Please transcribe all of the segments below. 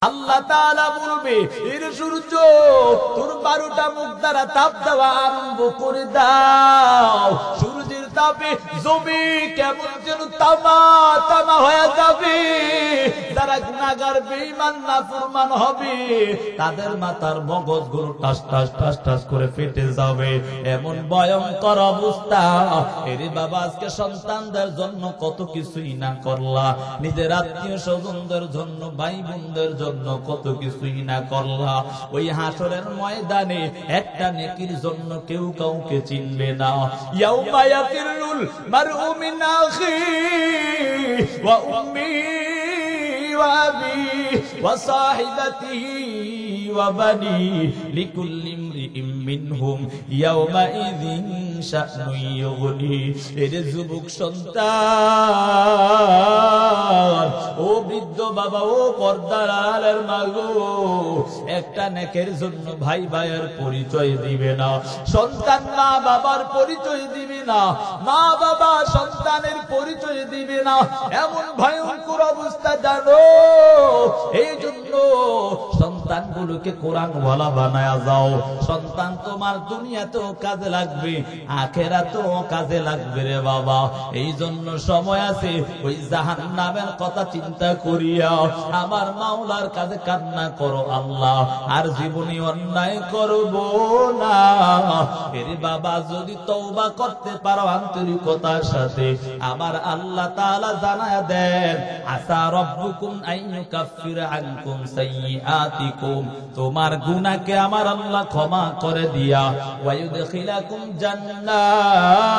আল্লাহ তাআলা বলবে, এর সূর্য তোর 12টা মুখ দ্বারা তাপ দেওয়া আরম্ভ করে দাও। সূর্যের তাপে জমি কেমন যেন তামা তামা হয়ে যাবে। যারা গুনাহগার বেঈমান নাফরমান হবে তাদের মাথার মগজগুলো টাস টাস টাস টাস করে ফেটে যাবে, এমন ভয়ঙ্কর অবস্থা। এরে বাবা, আজকে সন্তানদের জন্য কত কিছুই না করলা, নিজের আত্মীয় স্বজনদের জন্য, ভাই বোনদের জন্য কত কিছুই না করলা। ওই হাসরের ময়দানে একটা নেকির জন্য কেউ কাউকে চিনবে না। ইয়াউমা ইয়াফিরুল মারউ মিন আখিহি ওয়া উম্মিহি ওয়া আবিহি ওয়া সাহিবাতিহি ওয়া বানিহি লিকুল্লি ইমরিইম মিনহুম ইয়াউমাইযিন শা'নুন ইউগনি। এরে যুবক সন্তান, ও বৃদ্ধ বাবা, ও পর্দার আড়ালের মা গো, একটা নেকের জন্য ভাই ভাইয়ের পরিচয় দিবে না, সন্তান মা বাবার পরিচয় দিবে না, মা বাবা সন্তানের পরিচয় দিবে না, এমন ভয়ঙ্কর অবস্থা জানো। এই জন্য সন্তানগুলোকে কোরআনওয়ালা বানায়া যাও। সন্তান তোমার দুনিয়াতেও কাজে লাগবে, আখিরাতেও কাজে লাগবে রে বাবা। এই জন্য সময় আছে, ওই জাহান্নামের কথা চিন্তা করিয়া আমার মাওলার কাছে কান্না করো, আল্লাহ আর জীবনে অন্যায় করব না। এরে বাবা, যদি তওবা করতে পারো আন্তরিকতার সাথে, আমার আল্লাহ তাআলা জানায়া দেন, আসা রাব্বুকুম আইয়ুকাফিরা আনকুম সাইয়্যাতিকুম, তোমার গুনাহকে আমার আল্লাহ ক্ষমা করে দিয়া ওয়ায়ুদখিলাকুম জান্নাত,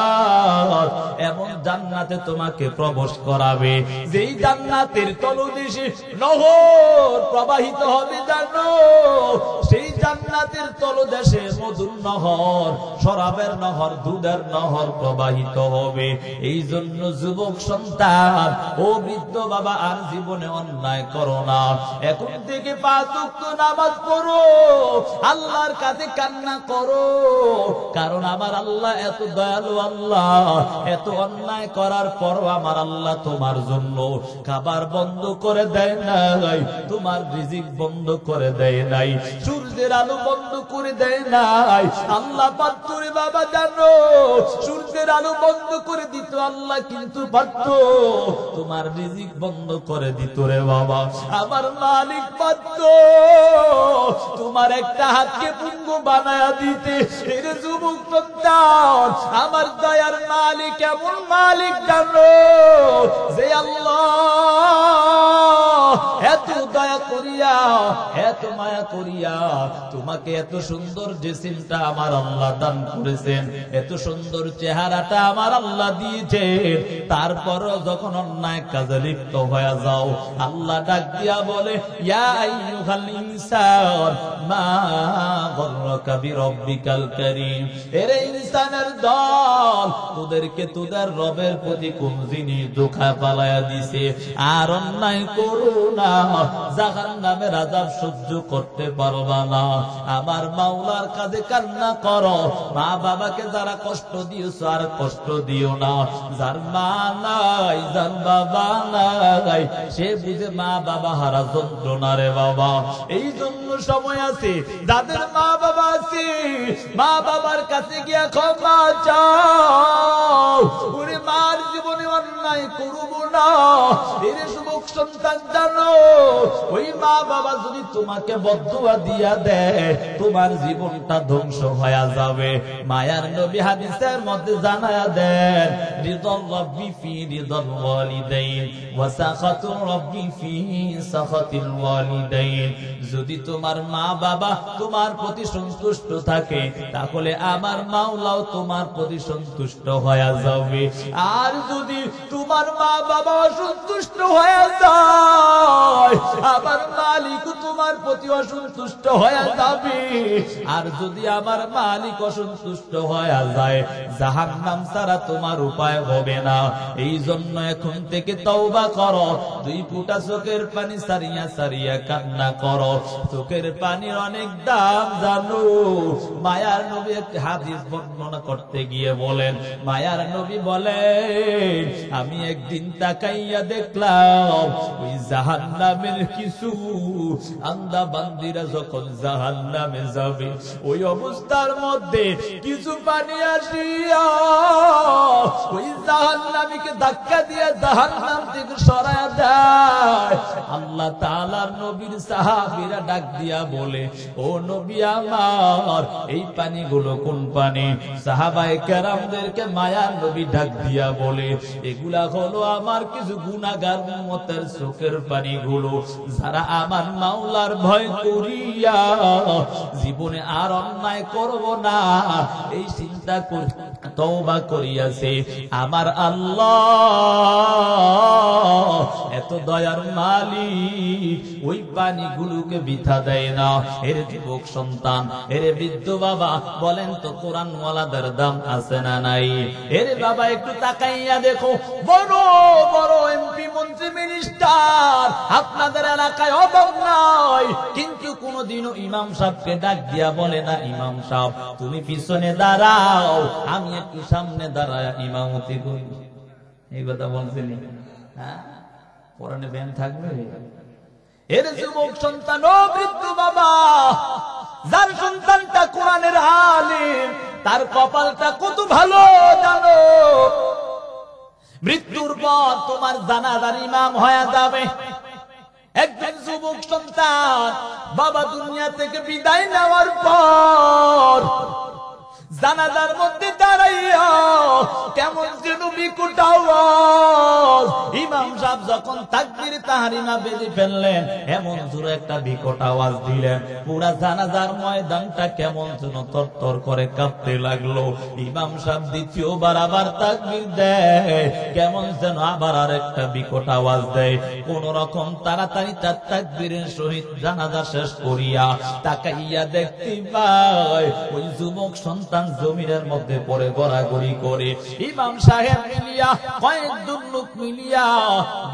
এমন জান্নাতে তোমাকে প্রবেশ করাবে যেই জান্নাতের তলদেশে নহর প্রবাহিত হবে। জানো, সেই জান্নাতের তলদেশে মধুর নহর, শরাবের নহর, দুধের নহর প্রবাহিত হবে। এই জন্য যুবক সন্তান, ও বৃদ্ধ বাবা, আর জীবনে অন্যায় করো না। এখন থেকে 5 ওয়াক্ত নামাজ পড়ো, আল্লাহর কাছে কান্না করো, কারণ আমার আল্লাহ এত দয়ালু আল্লাহ। এত অন্যায় করার পরও আমার আল্লাহ তোমার জন্য খাবার বন্ধ করে দেয় নাই, তোমার রিজিক বন্ধ করে দেয় নাই, সূর্যের আলো বন্ধ করে দেয় নাই। আল্লাহ পারত রে বাবা, জানো, সূর্যের আলো বন্ধ করে দিত আল্লাহ, কিন্তু পারত তোমার রিজিক বন্ধ করে দিত রে বাবা। আমার মালিক পারত তোমার একটা হাতকে পুঙ্গ বানায়া দিতে। এর যুবক সন্তান, আমার দয়ার মালিক এমন মালিক জানো, যে আল্লাহ এত দয়া করিয়া, এত মায়া করিয়া তোমাকে এত সুন্দর জিসিমটা আমার আল্লাহ দান করেছেন, এত সুন্দর চেহারাটা আমার আল্লাহ দিয়েছেন। তারপরও যখন অন্যায় কাজে লিপ্ত হয়ে যাও, আল্লাহ ডাক দিয়া বলে, ইয়া আইয়ুহাল ইনসান মা গররাকা বিরব্বিকাল কারীম। এরে ইনসানের দল, তোদেরকে তোদের রবের প্রতি কোন জিনিস ধোঁকা পালায়া দিছে। আর অন্যায় করো না, জাহান্নামের আযাব সহ্য করতে পারবা না। আমার মাওলার কাছে কান্না করো। মা বাবাকে যারা কষ্ট দিয়েছো আর কষ্ট দিও না। যার মা নাই, যার বাবা নাই, সে বুঝে মা বাবা হারা যন্ত্রণা রে বাবা। এই জন্য সময় আছে, যাদের মা বাবা আছে, মা বাবার কাছে গিয়া ক্ষমা চাও। ওরে মার জীবনে অন্যায় করব না। এর যুবক সন্তান জানো, ওই মা বাবা যদি তোমাকে বদদুয়া দিয়া দেয়, তোমার জীবনটা ধ্বংস হয়ে যাবে। মায়ার নবী হাদিসের মধ্যে জানায়া দেন, রিদাল রাব্বি ফি রিদাল ওয়ালিদাইন ওয়া সাখাতুর রাব্বি ফি সাখাতিল ওয়ালিদাইন। যদি তোমার মা বাবা তোমার প্রতি সন্তুষ্ট থাকে, তাহলে আমার মাওলাও তোমার প্রতি সন্তুষ্ট হয়ে যাবে। আর যদি তোমার মা বাবা অসন্তুষ্ট হয়ে যায়, আমার মালিক তোমার প্রতি অসন্তুষ্ট হয়ে যাবে। আর যদি আমার মালিক অসন্তুষ্ট হয়ে যায়, জাহান্নাম ছাড়া তোমার উপায় হবে না। এই জন্য এখন থেকে তওবা করো। 2 ফোঁটা চোখের পানি সারিয়া সারিয়া কান্না করো। চোখের পানির অনেক দাম জানো। মায়ার নবী একটি হাদিস বর্ণনা করতে গিয়ে বলেন, মায়ার নবী বলেন, আমি একদিন তাকাইয়া দেখলাম ওই জাহান্নামের কিছু আন্দা বান্দিরা যখন জাহান্নামে যাবে ওই অবস্থার মধ্যে কিছু পানি আসিয়া ওই জাহান্নামীকে ধাক্কা দিয়ে জাহান্নাম থেকে সরায়া দেয়। আল্লাহ তাআলার নবীর সাহাবীরা ডাক দিয়া বলে, ও নবী আমার, এই পানিগুলো কোন পানি? সাহাবায়ে কেরামদেরকে মায়ার নবী ডাক দিয়া বলে, এগুলা হলো আমার কিছু গুনাহগার উম্মতের চোখের পানিগুলো, যারা আমার মাওলার ভয় করিয়া জীবনে আর অন্যায় করব না এই চিন্তা করে তওবা করিয়াছে। আমার আল্লাহ এত দয়ার মালিক, ওই পানিগুলোকে বৃথা দেয় না। এর যুবক সন্তান, এর বৃদ্ধ বাবা, বলেন তো কোরআন ওয়ালাদের দাম আছে না নাই? এর বাবা একটু তাকাইয়া দেখো, বড় বড় এমপি মন্ত্রী মিনিস্টার আপনাদের এলাকায় অভাব নাই, কিন্তু কোনদিনও ইমাম সাহেবকে ডাক দিয়া বলে না, ইমাম সাহেব তুমি পিছনে দাঁড়াও, আমি একটু সামনে দাঁড়ায় ইমামতি করি। এই কথা বলছেন? হ্যাঁ, কোরআনে ব্যান থাকবে। এর যুবক সন্তান ও বৃদ্ধ বাবা, যার সন্তানটা কোরআনের আলিম, তার কপালটা কত ভালো জানো? মৃত্যুর পর তোমার জানাজার ইমাম হয়ে যাবে একজন যুবক সন্তান। বাবা দুনিয়া থেকে বিদায় নেওয়ার পর জানাজার মধ্যে দাঁড়াইয়া কেমন যেন বিকট আওয়াজ, ইমাম সাহেব যখন তাকবীর তাহরিমা বেজে ফেললেন, এমন জোরে একটা বিকট আওয়াজ দিলেন, পুরা জানাজার ময়দানটা কেমন যেন তরতর করে কাঁপতে লাগলো। ইমাম সাহেব দ্বিতীয়বার আবার তাকবীর দেয়, কেমন যেন আবার আর একটা বিকট আওয়াজ দেয়। কোন রকম তাড়াতাড়ি তার তাকবীরের সহিত জানাজা শেষ করিয়া তাকাইয়া দেখতে পায় ওই যুবক সন্তান জমিনের মধ্যে পড়ে গড়াগড়ি করে। ইমাম সাহেব মিলিয়া, কয়েকজন লোক মিলিয়া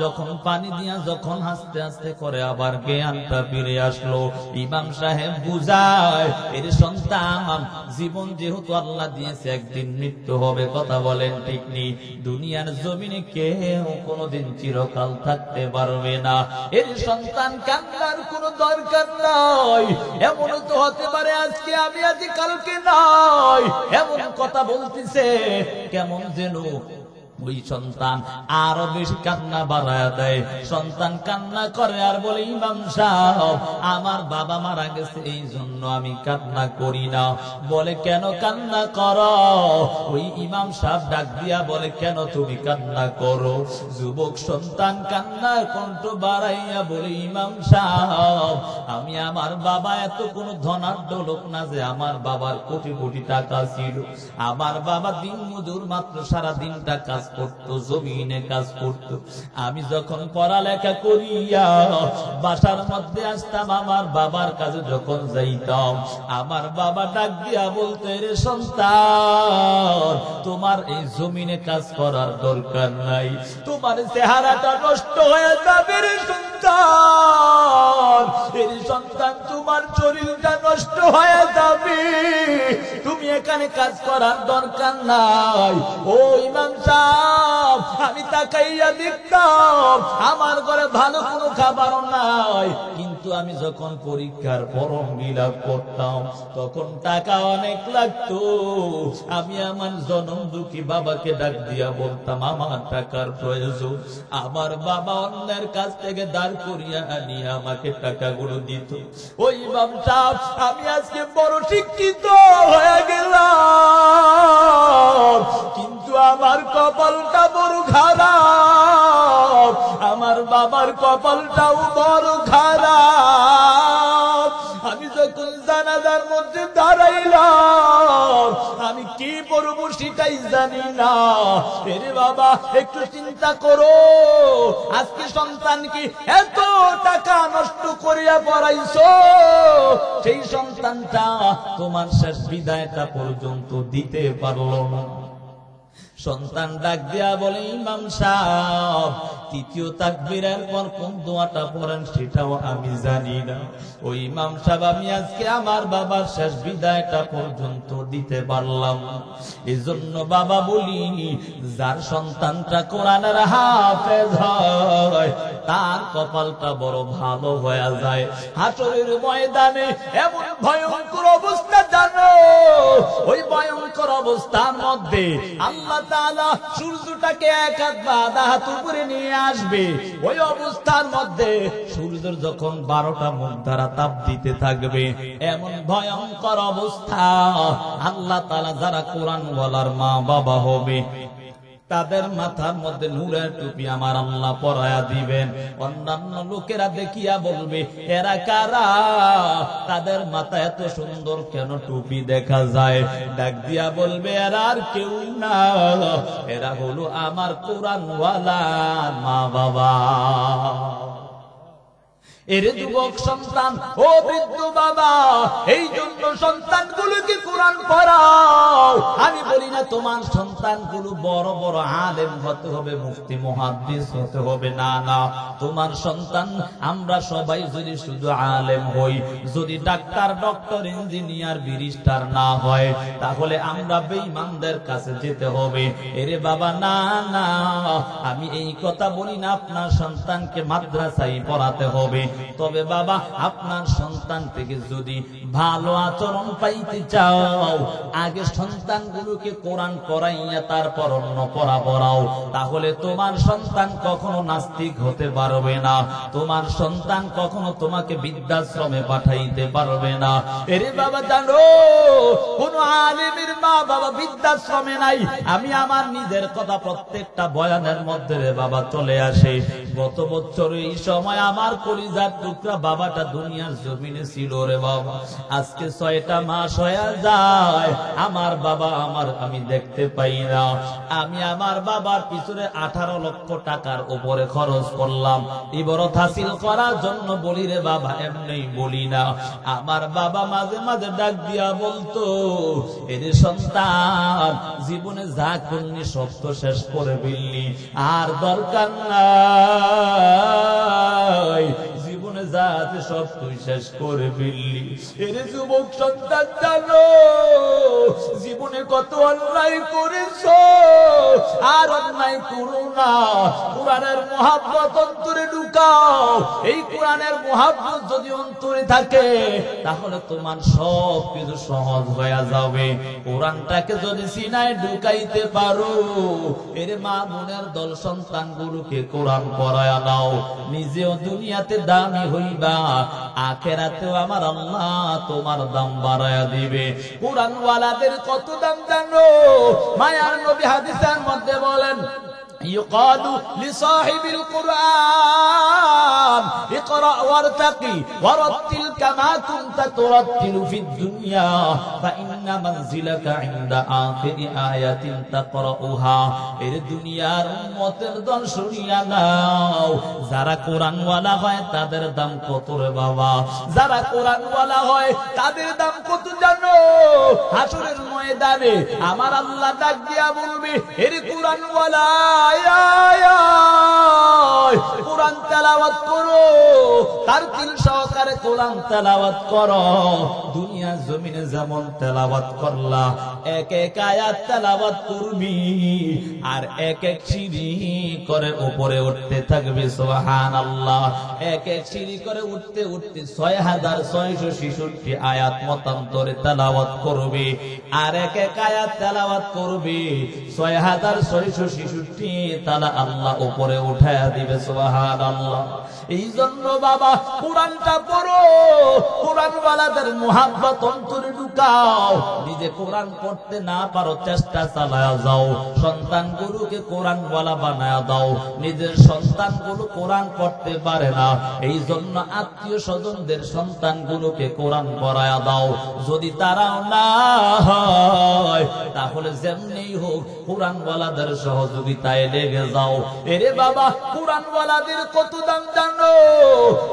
যখন পানি দিয়া যখন হাসতে হাসতে করে আবার জ্ঞানটা ফিরে আসলো, ইমাম সাহেব বুঝায়, এর সন্তান, জীবন যেহেতু আল্লাহ দিয়েছে একদিন মৃত্যু হবে, কথা বলেন ঠিক নেই? দুনিয়ার জমিনে কেউ কোনোদিন চিরকাল থাকতে পারবে না। এর সন্তান, কান্নার কোনো দরকার নাই। এমনও তো হতে পারে আজকে আমি আছি কালকে নাই, এমন কথা বলতেছে। কেমন যেন ওই সন্তান আরো বেশি কান্না বাড়ায় দেয়। সন্তান কান্না করে আর বলে, ইমাম সাহেব আমার বাবা মারা গেছে, এই জন্য আমি কান্না করি না। বলে, কেন কান্না করো? ওই ইমাম সাহেব ডাক দিয়া বলে, কেন তুমি কান্না করো? যুবক সন্তান কান্নার কণ্ঠ বাড়াইয়া বলে, ইমাম সাহেব আমি আমার বাবা এত কোনো ধনাঢ্য লোক না যে আমার বাবার কোটি কোটি টাকা ছিল। আমার বাবা দিন মজুর মাত্র, সারা দিনটা কাজ করতো, জমিনে কাজ করতো। আমি যখন পড়ালেখা করিয়া বাসার মধ্যে আসতাম, আমার বাবার কাছে যখন যাইতাম, আমার বাবা ডাক দিয়া বলতো, রে সন্তান তোমার এই জমিনে কাজ করার দরকার নাই, তোমার চেহারাটা নষ্ট হয়ে যাবে রে সন্তান। এর সন্তান তোমার শরীরটা নষ্ট হয়ে যাবে, তুমি এখানে কাজ করার দরকার নাই। ও ইমাম সাহেব আমি তাকাইয়া দেখতাম আমার ঘরে ভালো কোনো খাবার নাই, কিন্তু আমি যখন পরীক্ষার ফরম বিলাপ করতাম তখন টাকা অনেক লাগতো। আমি আমার জনম দুঃখী বাবাকে ডাক দিয়া বলতাম, আমার টাকার প্রয়োজন। আমার বাবা অন্যের কাছ থেকে দাঁড় করিয়া আনিয়ে আমাকে টাকাগুলো দিত। ওই ইমাম সাহেব আমি আজকে বড় শিক্ষিত হয়ে গেলাম, কিন্তু আমার কপালটা বড় খারাপ, আমার বাবার কপালটাও বড় খারাপ। আমি যখন জানাজার মধ্যে দাঁড়াইলাম আমি কি বলবো সেটাই জানি না। এরে বাবা একটু চিন্তা করো, আজকে সন্তানকে এত টাকা নষ্ট করিয়া পড়াইছো, সেই সন্তানটা তোমার শেষ বিদায়টা পর্যন্ত দিতে পারলো না। সন্তান ডাক দিয়া বলে, ইমাম সাহেব তৃতীয় তাকবীরের পর কোন দোয়াটা পড়েন সেটাও আমি জানি না। ওই ইমাম সাহেব আমি আজকে আমার বাবার শেষ বিদায়টা পর্যন্ত দিতে পারলাম। এজন্য বাবা বলি, যার সন্তানটা কোরআনের হাফেজ হয় তার কপালটা বড় ভালো হয়ে যায়। হাসরের ময়দানে এমন ভয়ঙ্কর অবস্থা জানো, ওই ভয়ঙ্কর অবস্থার মধ্যে আল্লাহ তাআলা সূর্যটাকে এক হাত বা আধা হাত উপরে নিয়ে আসবে। ওই অবস্থার মধ্যে সূর্যের যখন 12টা মুখ দ্বারা তাপ দিতে থাকবে, এমন ভয়ঙ্কর অবস্থা আল্লাহ তাআলা যারা কোরআন ওয়ালার মা বাবা হবে তাদের মাথার মধ্যে নূরের টুপি আমার আল্লাহ পরায়া দিবেন। অন্যান্য লোকেরা দেখিয়া বলবে এরা কারা, তাদের মাথা এত সুন্দর কেন টুপি দেখা যায়? ডাক দিয়া বলবে এরা আর কেউ না, এরা হলো আমার কোরআন ওয়ালা মা বাবা। এরে যুবক সন্তান, ও বৃদ্ধ বাবা, এই জন্য সন্তানগুলোকে কোরআন পড়াও। আমি বলি না তোমার সন্তানগুলো বড় বড় আলেম হতে হবে, মুফতি মুহাদ্দিস হতে হবে, না না। তোমার সন্তান আমরা সবাই যদি শুধু আলেম হই, যদি ডাক্তার ডক্টর ইঞ্জিনিয়ার ব্যারিস্টার না হয়, তাহলে আমরা বেঈমানদের কাছে যেতে হবে। এরে বাবা না না, আমি এই কথা বলি না আপনার সন্তানকে মাদ্রাসায় পড়াতে হবে। তবে বাবা আপনার সন্তান থেকে যদি ভালো আচরণ পাইতে চাও, আগে সন্তানগুলোকে কোরআন পড়াইয়া তারপর অন্য পড়া পড়াও। তাহলে তোমার সন্তান কখনো নাস্তিক হতে পারবে না, তোমার সন্তান কখনো তোমাকে বৃদ্ধাশ্রমে পাঠাইতে পারবে না। এরে বাবা জানো, কোন আলেমের মা বাবা বৃদ্ধাশ্রমে নাই। আমি আমার নিজের কথা প্রত্যেকটা বয়ানের মধ্যে রে বাবা চলে আসে। গত বছর এই সময় আমার কলিজার টুকরা বাবাটা দুনিয়ার জমিনে ছিল রে বাবা। আজকে 6টা মাস হয়ে যায় আমার বাবা আমি দেখতে পাই না। আমি আমার বাবার পিছনে 18 লক্ষ টাকার উপরে খরচ করলাম ইবারত হাসিল করার জন্য। বলি রে বাবা, এমনি বলি না। আমার বাবা মাঝে মাঝে ডাক দিয়া বলতো, এর সন্তান জীবনে যা করলি সব তো শেষ করে ফেললি, আর দরকার নাই, জীবনে যা আছে সব তুই শেষ করে ফেললি। এর যুবক সন্তান জানো, জীবনে কত অন্যায় করেছ, আর অন্যায় করো না। কোরআনের মহাব্বত অন্তরে ঢুকাও। এই কোরআনের মহাব্বত যদি অন্তরে থাকে, তাহলে তোমার সব কিছু সহজ হয়ে যাবে। কোরআনটাকে যদি সিনায় ঢুকাইতে পারো, এর মা বোনের দল সন্তানগুলোকে কোরআন পড়ায়া দাও। নিজেও দুনিয়াতে দামি হইবা, আখেরাতেও আমার আল্লাহ তোমার দাম বাড়ায়া দিবে। কোরআন ওয়ালাদের কত দাম জানো? মায়ার নবী হাদিসের মধ্যে বলেন, يقال لصاحب القرآن اقرأ وارتقي ورتل كما كنت ترتل في الدنيا فإن منزلك عند آخر آية تقرأها। এর দুনিয়ার উম্মতের দল শুনিয়া নাও, যারা কোরআন ওয়ালা হয় তাদের দাম কত রে বাবা। যারা কোরআন ওয়ালা হয় তাদের দাম কত জানো? হাসরের ময়দানে আমার আল্লাহ ডাক দিয়া বলবে, এর কোরআন ওয়ালা কোরআন তেলাওয়াত করো, তার তিল সহকারে কোরআন তেলাওয়াত করো। দুনিয়া জমিনে যেমন তেলাওয়াত করলা, এক এক আয়াত তেলাওয়াত করবি, আর এক এক সিঁড়ি করে উপরে উঠতে থাকবে। সুবহানাল্লাহ। এক এক সিঁড়ি করে উঠতে উঠতে 6666 আয়াত মতান্তরে তেলাওয়াত করবে, আর এক এক আয়াত তেলাওয়াত করবে 6666 তালা আল্লাহ উপরে উঠায়া দিবে। সুবহানাল্লাহ। এই জন্য বাবা কোরআনটা পড়ো, কোরআন ওয়ালাদের মুহাব্বত অন্তরে ঢুকাও। নিজে কোরআন পড়তে না পারো, চেষ্টা চালায়া যাও, সন্তানগুলোকে কোরআন ওয়ালা বানায়া দাও। নিজের সন্তানগুলো কোরআন পড়তে পারে না, এই জন্য আত্মীয় স্বজনদের সন্তানগুলোকে কোরআন পড়ায়া দাও। যদি তারাও না হয়, তাহলে যেমনি হোক কোরআন ওয়ালাদের সহযোগিতায় লেগে যাও। এরে বাবা কোরআন ওয়ালাদের কত দাম জানো?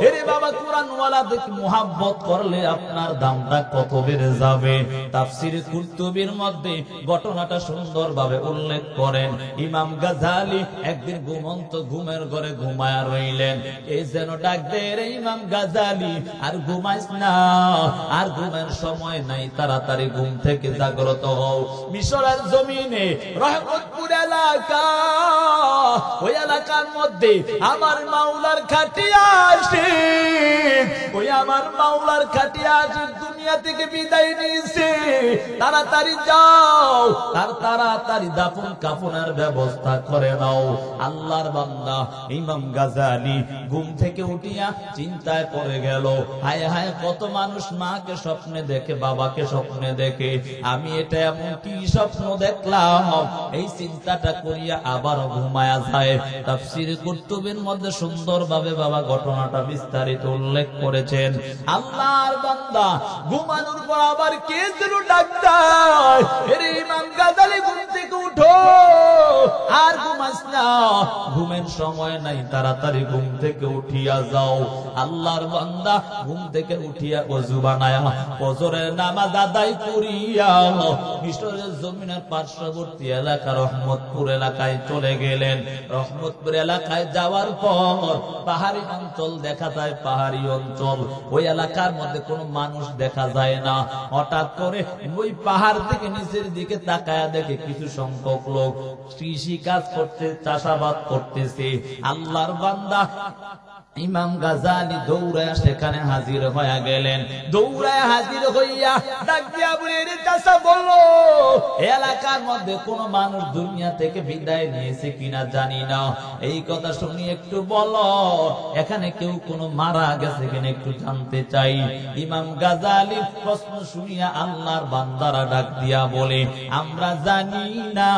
এরে বাবা কোরআন ওয়ালাদের মুহাব্বত করলে আপনার দামটা কত বেড়ে যাবে। যাবে। তাফসীর কুরতুবীর মধ্যে ঘটনাটা সুন্দরভাবে উল্লেখ করেন। ইমাম গাজালি একদিন ঘুমন্ত ঘুমের ঘরে ঘুমায়া রইলেন। এই যেন ডাক দেয়, রে ইমাম গাজালি আর ঘুমাইস না, আর ঘুমের সময় নাই, তাড়াতাড়ি ঘুম থেকে জাগ্রত হও। মিশরের জমিনে রহমতপুর এলাকা, ওই এলাকার মধ্যে আমার মাওলার খাটিয়া আসে, ওই আমার মাওলার খাটিয়া আসে দুনিয়া থেকে বিদায় নিয়েছে। তাড়াতাড়ি যাও, তার তাড়াতাড়ি দাফন কাফনের ব্যবস্থা করে নাও। আল্লাহর বান্দা ইমাম গাজালি ঘুম থেকে উঠিয়া চিন্তায় পড়ে গেল, হায় হায় কত মানুষ মাকে স্বপ্নে দেখে, বাবাকে স্বপ্নে দেখে, আমি এটা এমন কি স্বপ্ন দেখলাম। এই চিন্তাটা করিয়া আবার ঘুমায়া যায়। তাফসীর কুরতুবীর মধ্যে সুন্দরভাবে বাবা ঘটনাটা বিস্তারিত উল্লেখ করেছেন। আল্লাহর বান্দা ঘুমানোর পর আবার কে যেন ডাক দেয়, রে ইমাম গাজালি ঘুম থেকে উঠো, আর ঘুমাস না, ঘুমের সময় নাই, তাড়াতাড়ি ঘুম থেকে উঠিয়া যাও। আল্লাহর বান্দা ঘুম থেকে উঠিয়া ওযু বানায়া ফজরের নামাজ আদায় করিয়া মিশরের জমিনের পার্শ্ববর্তী এলাকা রহমতপুর এলাকায় চলে গেলেন। রহমতপুর এলাকায় যাওয়ার পর পাহাড়ি অঞ্চল দেখা যায়, পাহাড়ি অঞ্চল, ওই এলাকার মধ্যে কোনো মানুষ দেখা যায় না। হঠাৎ করে ওই পাহাড় থেকে নিচের দিকে তাকায়া দেখে কিছু সংখ্যক লোক কৃষি কাজ করতে, চাষাবাদ করতেছে। আল্লাহর বান্দা ইমাম গাজালি দৌড়ায়া সেখানে হাজির হয়ে গেলেন। দৌড়ায়া হাজির হইয়া ডাক দিয়া বলে, রে চাচা বলো, এলাকার মধ্যে কোন মানুষ দুনিয়া থেকে বিদায় নিয়েছে কিনা জানি না, এই কথা শুনি একটু বলো, এখানে কেউ কোন মারা গেছে কিনা একটু জানতে চাই। ইমাম গাজালির প্রশ্ন শুনিয়া আল্লাহর বান্দারা ডাক দিয়া বলে, আমরা জানি না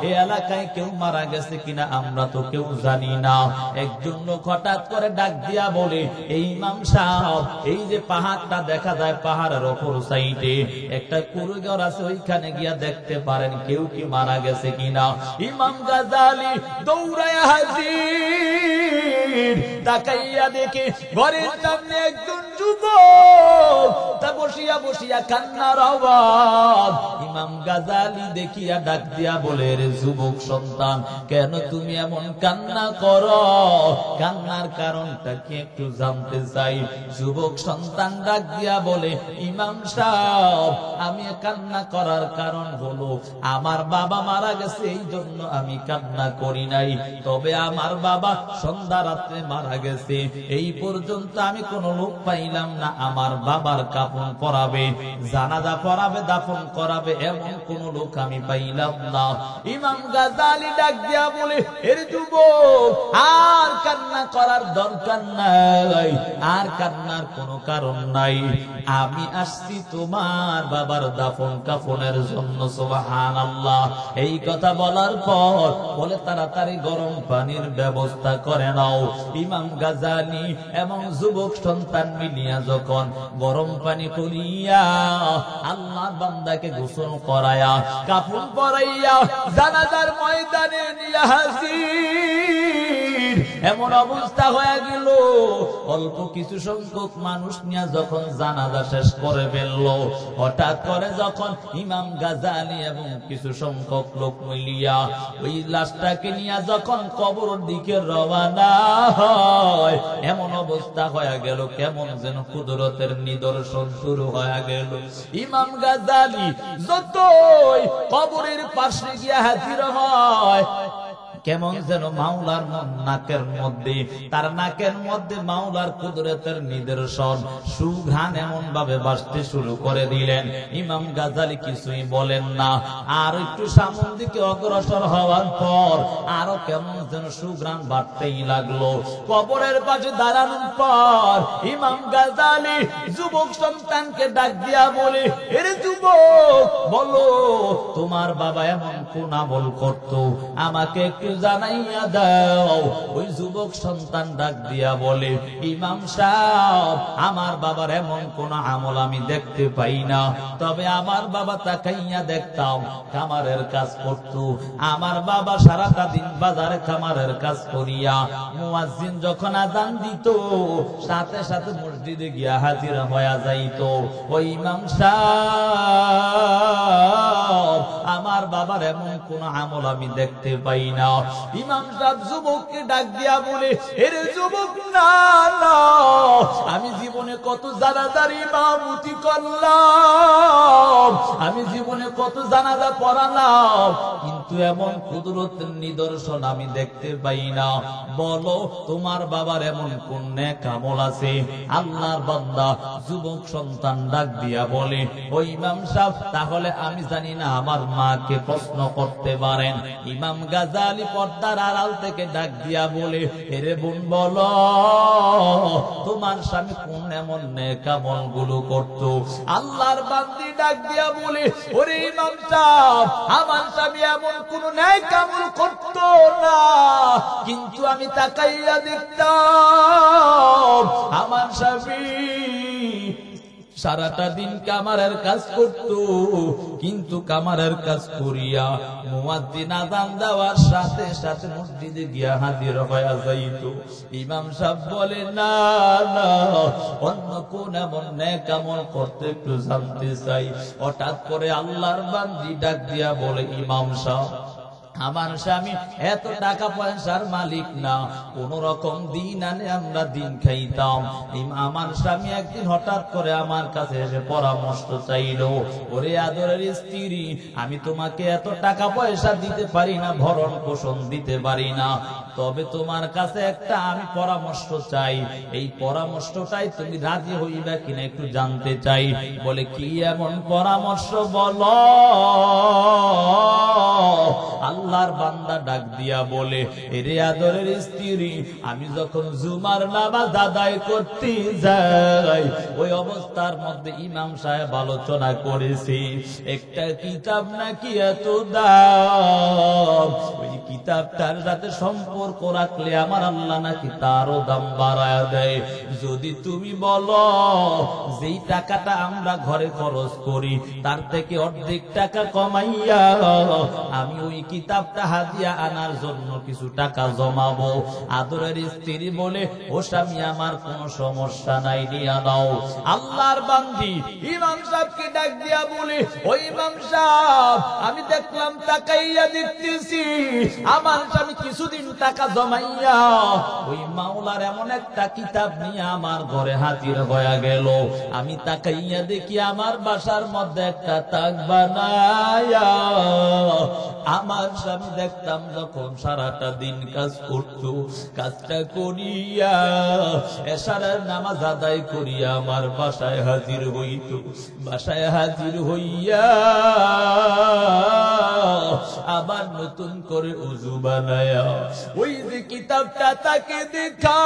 এই এলাকায় কেউ মারা গেছে কিনা, আমরা তো কেউ জানি না। একজন লোক হঠাৎ করে ডাক দিয়া বলে, এই ইমাম সাহেব, এই যে পাহাড়টা দেখা যায়, পাহাড়ের ওপর সাইডে একটা কুড়িঘর আছে, ওইখানে গিয়া দেখতে পারেন কেউ কি মারা গেছে কিনা। ইমাম গাজালি দৌড়ায়া হাজির, তাকাইয়া দেখে ঘরের সামনে একজন যুবক, তা বসিয়া বসিয়া কান্নার আওয়াজ। ইমাম গাজালি দেখিয়া ডাক দিয়া বলে, রে যুবক সন্তান, কেন তুমি এমন কান্না করো, কান্নার কারণটা কি একটু জানতে চাই। যুবক সন্তান ডাক দিয়া বলে, ইমাম সাহেব, আমি কান্না করার কারণ হলো আমার বাবা মারা গেছে, এই জন্য আমি কান্না করি নাই। তবে আমার বাবা সন্ধ্যা রাত্রে মারা গেছে, এই পর্যন্ত আমি কোন লোক পাইলাম না আমার বাবার কাফন পরাবে, জানাজা পরাবে, দাফন করাবে, এমন কোন লোক আমি পাইলাম না। ইমাম গাজালি ডাক দিয়া বলে, এর যুবক, আর কান্না করার দরকার নাই, আর কান্নার কোনো কারণ নাই, আমি আসছি তোমার বাবার দাফন কাফনের জন্য। সুবহানাল্লাহ। এই কথা বলার পর বলে, তাড়াতাড়ি গরম পানির ব্যবস্থা করে নাও। ইমাম গাজালি এবং যুবক সন্তান মিলিয়া যখন গরম পানি করিয়া আল্লাহর বান্দাকে গোসল করায়া কাফন পরাইয়া জানাজার ময়দানে নিয়ে হাজির, এমন অবস্থা হয়ে গেল, অল্প কিছু সংখ্যক মানুষ নিয়ে যখন জানাজা শেষ করে ফেলল, হঠাৎ করে যখন ইমাম গাজালি এবং কিছু সংখ্যক লোক মিলিয়া ওই লাশটাকে নিয়ে যখন কবরের দিকে রওনা হয়, এমন অবস্থা হয়ে গেল, কেমন যেন কুদরতের নিদর্শন শুরু হয়ে গেল। ইমাম গাজালি যতই কবরের পাশে গিয়া হাজির হয়, কেমন যেন মাওলার নাকের মধ্যে, তার নাকের মধ্যে মাওলার কুদরতের নিদর্শন, সুঘ্রাণ এমন ভাবে বাসতে শুরু করে দিলেন। ইমাম গাজালি কিছুই বলেন না, আর একটু সামনের দিকে অগ্রসর হওয়ার পর আরো কেমন যেন সুঘ্রাণ বাড়তেই লাগলো। কবরের পাশে দাঁড়ানোর পর ইমাম গাজালি যুবক সন্তানকে ডাক দিয়া বলে, এর যুবক, বলো তোমার বাবা এমন কোন আমল করত, আমাকে একটু জানাইয়া দাও। ওই যুবক সন্তান ডাক দিয়া বলে, ইমাম সাহেব, আমার বাবার এমন কোন আমল আমি দেখতে পাই না, তবে আমার বাবা তাকাইয়া দেখতাম খামারের কাজ করত, আমার বাবা সারাটা দিন বাজারে কামারের কাজ করিয়া মুয়াজ্জিন যখন আযান দিত সাথে সাথে মসজিদে গিয়া হাজির হয়ে যাইত। ওই ইমাম সাহেব আমার বাবার এমন কোন আমল আমি দেখতে পাই না। ইমাম সাহেব যুবককে ডাক দিয়া বলে, এরে যুবক, না না, আমি জীবনে কত জানাজার ইমামতি করলাম, আমি জীবনে কত জানাজা পড়ালাম, কিন্তু এমন কুদরতের নিদর্শন আমি দেখতে পাই না। বলো তোমার বাবার এমন কোন নেক আমল আছে? আল্লাহর বান্দা যুবক সন্তান ডাক দিয়া বলে, ও ইমাম সাহেব, তাহলে আমি জানি না, আমার মাকে প্রশ্ন করতে পারেন। ইমাম গাজালি পর্দার আড়াল থেকে ডাক দিয়া বলে, এরে বোন, বলো তোমার স্বামী কোন এমন নেক আমল গুলো করত? আল্লাহর বান্দি ডাক দিয়া বলে, ওরে ইমাম সাহেব, আমার স্বামী এমন কোন নেক আমল করত না, কিন্তু আমি তাকাইয়া দেখতাম আমার স্বামী সারাটা দিন কামারের কাজ করত, কিন্তু কামারের কাজ করিয়া মুয়াজ্জিন আযান দেওয়ার সাথে সাথে মসজিদে গিয়া হাজির হয়ে যাইত। ইমাম সাহেব বলে, না না, অন্য কোন এমন নেক আমল করতে একটু জানতে চাই। হঠাৎ করে আল্লাহর বান্দি ডাক দিয়া বলে, ইমাম সাহেব, আমার স্বামী এত টাকা পয়সার মালিক না, কোন রকম দিন আনে আমরা দিন খাইতাম। আমার স্বামী একদিন হঠাৎ করে আমার কাছে এসে পরামর্শ চাইলো, ওরে আদরের স্ত্রী, আমি তোমাকে এত টাকা পয়সা দিতে পারি না, ভরণ পোষণ দিতে পারি না, তবে তোমার কাছে একটা আমি পরামর্শ চাই, এই পরামর্শটাই তুমি রাজি হইবা কিনা একটু জানতে চাই। বলে, কি এমন পরামর্শ বলো? আল্লাহর বান্দা ডাক দিয়া বলে, এরে আদরের স্ত্রী, আমি যখন জুমার নামাজ আদায় করতে যাই, ওই অবস্থার মধ্যে ইমাম সাহেব আলোচনা করেছি একটা কিতাব নাকি এত দাম, ওই কিতাবটার সাথে সম্পর্ক রাখলে আমার আল্লাহ নাকি তারও দাম বাড়ায় দেয়। যদি তুমি বলো যেই টাকাটা আমরা ঘরে খরচ করি তার থেকে অর্ধেক টাকা কমাইয়া আমি ওই কিতাবটা হাদিয়া আনার জন্য কিছু টাকা জমাবো। আদরের স্ত্রী বলে, ও স্বামী, আমার কোনো সমস্যা নাই, নিয়ে নাও। আল্লাহর বান্দি ইমাম সাহেবকে ডাক দিয়া বলে, ও ইমাম সাহেব, আমি দেখলাম তাকাইয়া দেখতেছি আমার স্বামী কিছুদিন টাকা জমাইয়া ওই মাওলার এমন একটা কিতাব নিয়ে আমার ঘরে হাজির হয়ে গেল। আমি তাকাইয়া দেখি আমার বাসার মধ্যে একটা তাক বানায়া আমার স্বামী দেখতাম যখন সারাটা দিন কাজ করত, কাজটা করিয়া এশারের নামাজ আদায় করিয়া আমার বাসায় হাজির হইত। বাসায় হাজির হইয়া আবার নতুন করে উযু বানায়া ওই যে কিতাবটা তাকে দেখা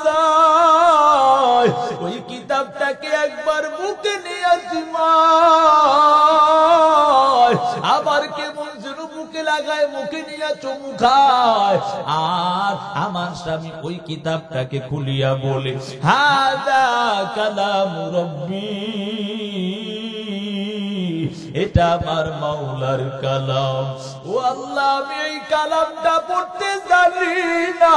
যায়, ওই কিতাবটাকে একবার বুকে নিয়ে আবার কেমন যেন বুকে লাগায়, মুখে নিয়ে চুমু খায়। আর আমার স্বামী ওই কিতাবটাকে খুলিয়া বলে, হাদা কালামু রাব্বি, এটা আমার মাওলার কালাম। ও আল্লাহ, আমি এই কালামটা পড়তে জানি না,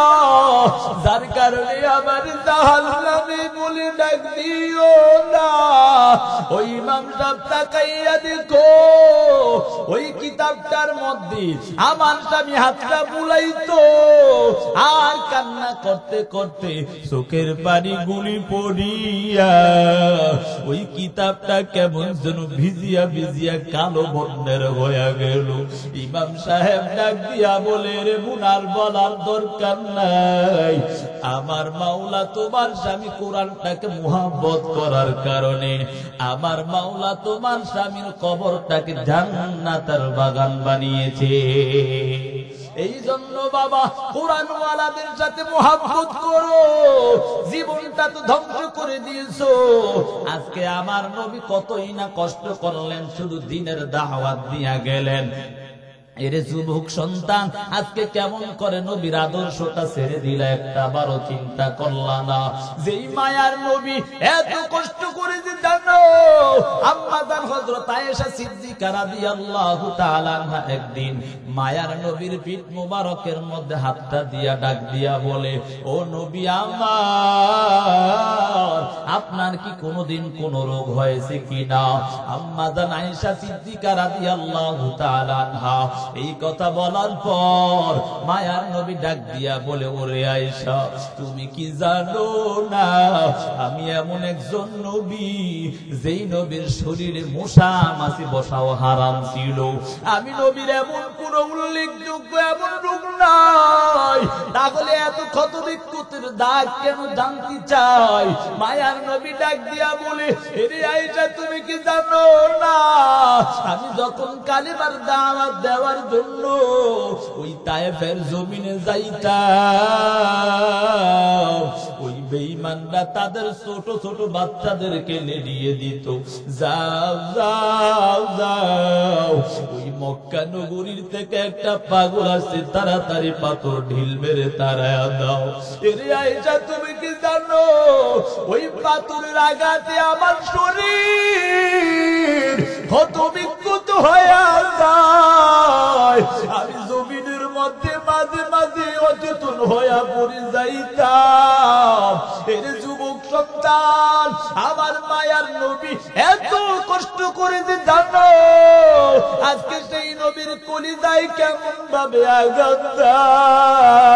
যার কারণে আমার জাহান্নামে বলে ডাক দিও না। ওই ইমাম সাহেব তাকাইয়া দেখো, ওই কিতাবটার মধ্যে আমার স্বামী হাতটা বুলাইতো আর কান্না করতে করতে চোখের পানি গুলি পড়িয়া ওই কিতাবটা কেমন যেন ভিজিয়া ভিজিয়া কালো বর্ণের হয়ে গেল। ইমাম সাহেব ডাক দিয়া বলে, রে মুনার বলার দরকার নাই, আমার মাওলা তোমার স্বামী কোরআনটাকে মুহাব্বত করার কারণে আমার মাওলা তোমার স্বামীর কবরটাকে জান্নাতের বাগান বানিয়েছে। এই জন্য বাবা, কোরআনওয়ালাদের সাথে মুহাব্বত করো, জীবনটা তো ধ্বংস করে দিয়েছো। আজকে আমার নবী কতই না কষ্ট করলেন, শুধু দিনের দাওয়াত দিয়া গেলেন। এরে যুবক সন্তান, আজকে কেমন করে নবীর আদর্শটা ছেড়ে দিলে একটা বারো চিন্তা করলা না? যেই মায়ার নবী এত কষ্ট করে যে জানো আম্মা জান হযরত আয়েশা সিদ্দিকা রাদিয়াল্লাহু তাআলা আনহা একদিন মায়ার নবীর পিঠ মোবারকের মধ্যে হাতটা দিয়া ডাক দিয়া বলে, ও নবী আমার, আপনার কি কোনোদিন কোন রোগ হয়েছে কিনা? আম্মা জান আয়েশা সিদ্দিকা রাদিয়াল্লাহু তাআলা আনহা এই কথা বলার পর মায়ার নবী ডাক দিয়া বলে, ওরে আয়েশা, তুমি কি জানো না আমি এমন একজন নবী যেই নবীর শরীরে মশা মাছি বসাও হারাম ছিল। আমি নবীর এমন কোন উল্লেখযোগ্য এমন রোগ নাই, তাহলে এত ক্ষত বিক্ষতের দাগ কেন জানতে চাই? মায়ার নবী ডাক দিয়া বলে, এরে আয়েশা, তুমি কি জানো না আমি যখন কালিমার দাওয়াত দেওয়ার জন্য ওই তায়েফের জমিনে যাইতাম, ওই বেঈমানরা তাদের ছোট ছোট বাচ্চাদেরকে লেলিয়ে দিত, যাও যাও যাও, ওই মক্কা নগরীর থেকে একটা পাগল আসছে, তাড়াতাড়ি পাথর ঢিল মেরে তাড়ায়া দাও। এরে আয়েশা, তুমি কি জানো ওই পাথরের আঘাতে আমার শরীর ক্ষত বিক্ষত হয়ে যায়, আমি জমিনের মধ্যে মাঝে মাঝে অচেতন হয়ে পড়ে যাইতাম। এর যুবক সন্তান, আমার মায়ার নবী এত কষ্ট করে যে জানো আজকে সেই নবীর কলিজায় কেমন ভাবে আঘাত দাও।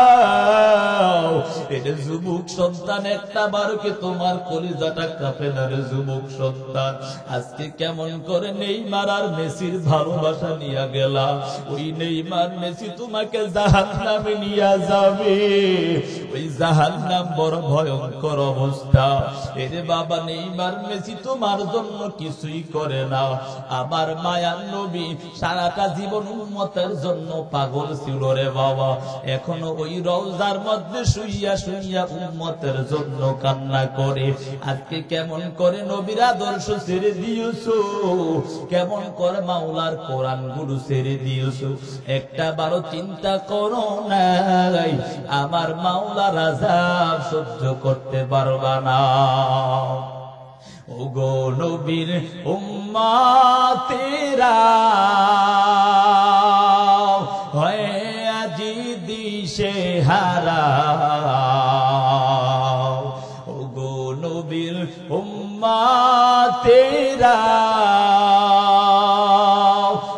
এর যুবক সন্তান, একটা বারকে তোমার কলিজাটা কাঁপে না রে যুবক সন্তান? আজকে কেমন করে নেইমার আর মেসির ভালোবাসা নিয়ে গেলা, ওই নেইমার মেসি তোমাকে জাহান্নামে নিয়ে যাবে, ওই জাহান্নাম বড় ভয়ঙ্কর অবস্থা। এরে বাবা, নেইমার মেসি তোমার জন্য কিছুই করে না। আমার মায়ার নবী সারাটা জীবন উম্মতের জন্য পাগল ছিল রে বাবা, এখনো ওই রওজার মধ্যে শুইয়া শুইয়া উম্মতের জন্য কান্না করে। আজকে কেমন করে নবীর আদর্শ ছেড়ে দিয়েছো, কেমন করে মাওলার কোরআন গুলো ছেড়ে দিয়েছো, একটা বারো চিন্তা করো নাই আমার মাওলার আযাব সহ্য করতে পারবা না। ওগো নবীর উম্মতেরা হয়ে আজি দিশে হারা, ওগো নবীর উম্মতেরা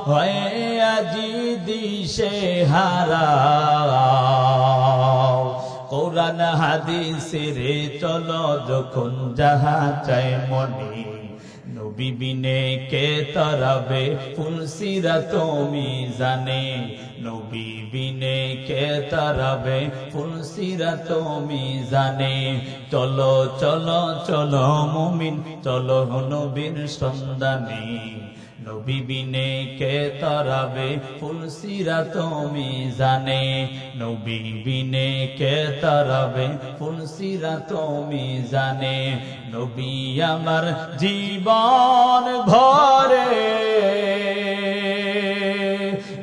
হয়ে আজি দিশে হারা, কোরআন হাদিসের চলো যখন যাহা চায় মনে, নবী বিনে কে তরাবে ফুলসিরাত মিজানে, নবী বিনে কে তরাবে ফুলসিরাত মিজানে। চলো চলো চলো মুমিন, চলো নবীর সন্ধানে, নবী বিনে কে তরাবে ফুলসিরাত মিজানে, নবী বিনে কে তরাবে ফুলসিরাত মিজানে। নবী আমার জীবন ভরে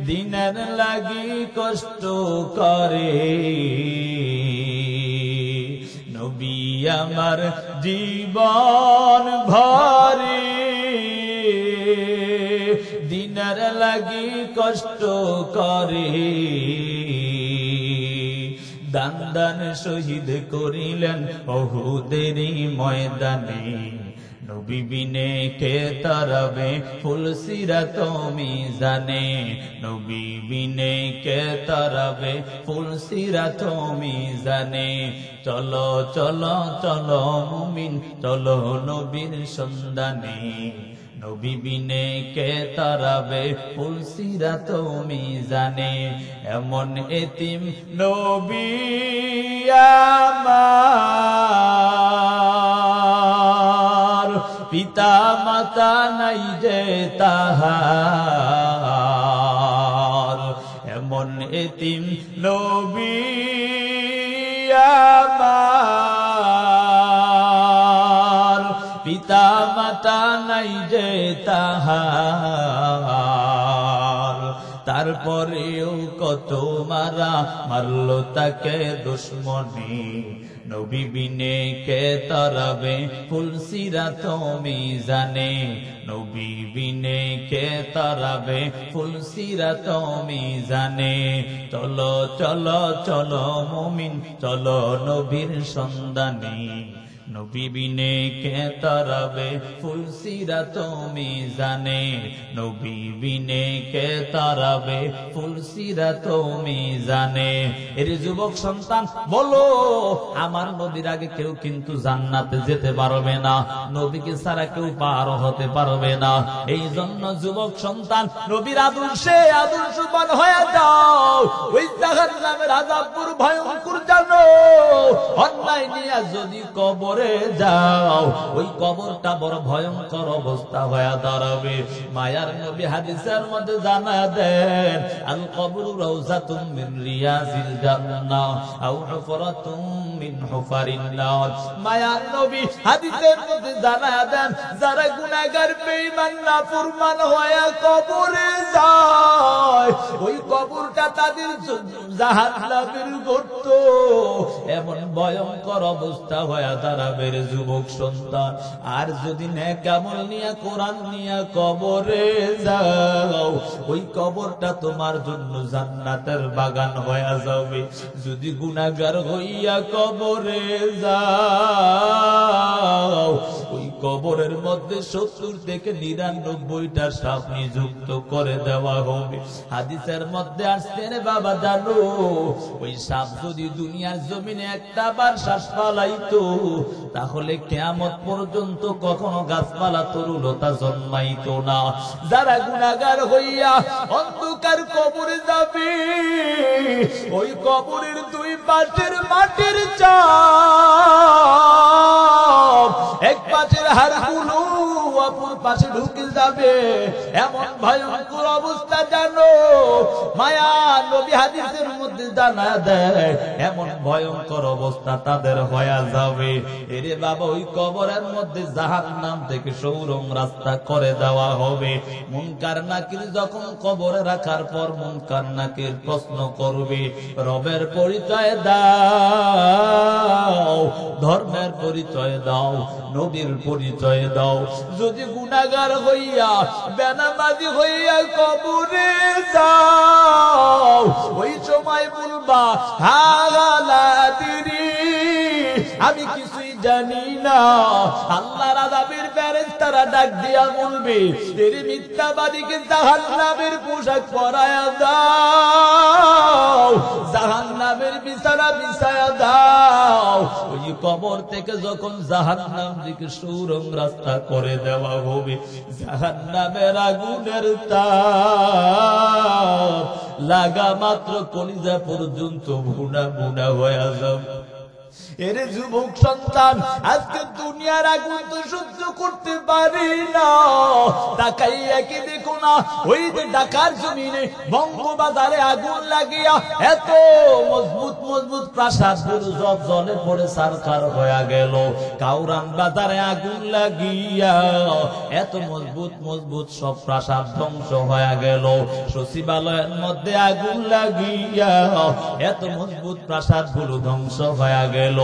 দিনের লাগি কষ্ট করে, নবী আমার জীবন ভরে দিনের লাগি কষ্ট করে, দান দান শহীদ করিলেন উহুদেরই ময়দানে, নবী বিনে কে তরাবে ফুলসিরাত মিজানে, নবী বিনে কে তরাবে ফুলসিরাত মিজানে। চলো চলো চলো মুমিন, চলো নবীর সন্ধানে, নবী বিনে কে তরাবে ফুলসিরাত মিজানে। এমন এতিম নবী আমার, পিতা মাতা নাই যে তাহার, এমন এতিম নবী আমার, পিতা মাতা নাই যে তাহার, তারপরেও কত মারা মারলো তাকে দুশ্মনী, নবী বিনে কে তরাবে ফুল সিরাত মিজানে, নবী বিনে কে তরাবে ফুল সিরাত মিজানে। চলো চলো চলো মুমিন চলো নবীর সন্ধানে, নবী বিনে কে তরাবে ফুল সিরাত মিজানে, নবী বিনে কে তরাবে ফুল সিরাত মিজানে। এর যুবক সন্তান বলো, আমার নবীর আগে কেউ কিন্তু জান্নাতে যেতে পারবে না, নবীকে ছাড়া কেউ পার হতে পারবে না। এই জন্য যুবক সন্তান নবীর আদর্শে আদর্শবান হয়ে যাও। ওই জাহান্নামের আযাবপুর ভয়ঙ্কর জানো, অন্যায় নিয়ে যদি কবরে যাও ওই কবরটা বড় ভয়ঙ্কর অবস্থা হয়ে দাঁড়াবে। মায়ার নবী হাদিসের মধ্যে জানা দেন, আল কবরু রাউযাতুম মিন রিয়াজিল জান্নাহ আও হুফরাতুম মিন হুফারিন নার। মায়ার নবী হাদিসের মধ্যে জানা দেন, যারা গুনাহগার বেঈমান নাফরমান হয়ে কবরে যায় ওই কবরটা তাদের জাহান্নামের গর্ত। এমন ভয়ঙ্কর অবস্থা হয়ে দাঁড়াবে যুবক সন্তান। আর যদি নেক আমল নিয়ে কোরআন নিয়ে কবরে যাও ওই কবরটা তোমার জন্য জান্নাতের বাগান হয়ে যাবে। যদি গুনাহগার হইয়া কবরে যাও ওই কবরের মধ্যে 70 থেকে 99টা সাপ নিযুক্ত করে দেওয়া হবে। হাদিসের মধ্যে আসছে রে বাবা জানো, ওই সাপ যদি দুনিয়ার জমিনে একটা বার শ্বাস ফালাইতো তাহলে কিয়ামত পর্যন্ত কখনো গাছপালা তরুলতা জন্মাইতো না। যারা গুনাহগার হইয়া অন্ধকার কবরে যাবে ওই কবরের দুই পাশের মাটির চাপ, এক পাশের হাড়গুলো অপর পাশে ঢুকে যাবে। এমন ভয়ঙ্কর অবস্থা জানো, মায়া নবী হাদিসের মধ্যে জানা দেয় এমন ভয়ঙ্কর অবস্থা তাদের হয়ে যাবে। এরে বাবা ওই কবরের মধ্যে জাহান্নাম থেকে সৌরম রাস্তা করে দেওয়া হবে। মুনকার নাকির যখন কবরে রাখার পর মুনকার নাকির প্রশ্ন করবে, রবের পরিচয় দাও, ধর্মের পরিচয় দাও, নবীর পরিচয় দাও। যদি গুনাহগার হইয়া বেনামাজি হইয়া কবরে যাও ওই সময় বলবা হালাদিরি, আমি কিছুই জানি না। আল্লাহর আযাবের ফেরেশতারা ডাক দিয়া বলবে, তেরে মিথ্যাবাদীকে জাহান্নামের পোশাক পরায়া দাও, জাহান্নামের বিছানা বিছায়া দাও। ওই কবর থেকে যখন জাহান্নাম দিকে সুরং রাস্তা করে দেওয়া হবে, জাহান্নামের আগুনের তাপ লাগা মাত্র কলিজা পর্যন্ত ভুনা ভুনা হয়ে যাবে। এরে যুবক সন্তান, আজকে দুনিয়ার আগুন তো সহ্য করতে পারি না। তাকাইয়া কি দেখো না, ওই যে ঢাকার জমিনে বঙ্গবাজারে আগুন লাগিয়া এত মজবুত মজবুত প্রাসাদ সব জলে পড়ে সারকার হয়ে গেল। কাউরান বাজারে আগুন লাগিয়া এত মজবুত মজবুত সব প্রাসাদ ধ্বংস হয়ে গেল। সচিবালয়ের মধ্যে আগুন লাগিয়া এত মজবুত প্রাসাদ গুলো ধ্বংস হয়ে গেল।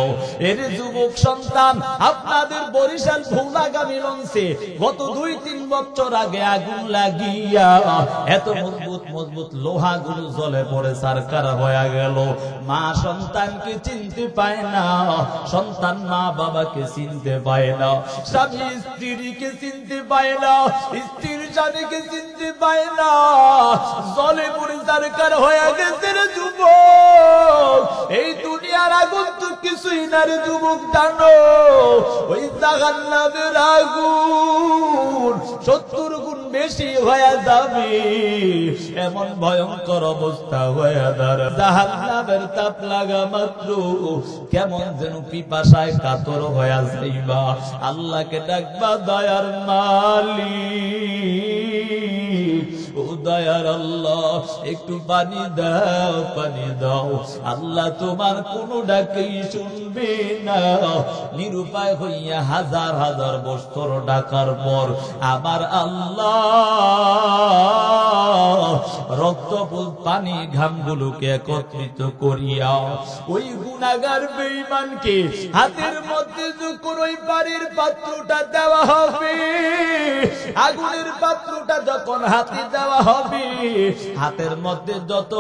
এর যুবক সন্তান, আপনাদের বরিশাল ভোলাগামী লঞ্চে গত 2-3 বছর আগে আগুন লাগিয়া এত মজবুত মজবুত লোহাগুলো জলে পড়ে সারকার হয়ে গেল। মা সন্তানকে চিনতে পায় না, সন্তান মা বাবাকে চিনতে পায় না, স্বামী স্ত্রীকে চিনতে পায় না, স্ত্রীর স্বামীকে চিনতে পায় না, জলে পড়ে সারকার হয়ে গেছে রে যুবক। এই দুনিয়ার আগুন তো কিছুই না রে যুবক, জানো ওই জাহান্নামের আগুন 70 গুণ বেশি হয়ে যাবে। এমন ভয়ঙ্কর অবস্থা হয়ে দাঁড়াবে, জাহান্নামের তাপ লাগা মাত্র কেমন যেন পিপাসায় কাতর হয়ে যাইবা। আল্লাহকে ডাকবা, দয়ার মালিক ও দয়ার আল্লাহ একটু পানি দাও, পানি দাও। আল্লাহ তোমার কোনো ডাকেই শুনবে না। নিরুপায় হইয়া হাজার হাজার বছর ডাকার পর আমার আল্লাহ রক্তপুল পানি ঘামগুলোকে একত্রিত করিয়া ওই গুনাহগার বেঈমানকে হাতের মধ্যে যখন ওই পানির পাত্রটা দেওয়া হবে, আগুনের পাত্রটা যখন হাতে দেওয়া হবে, হাতের মধ্যে যত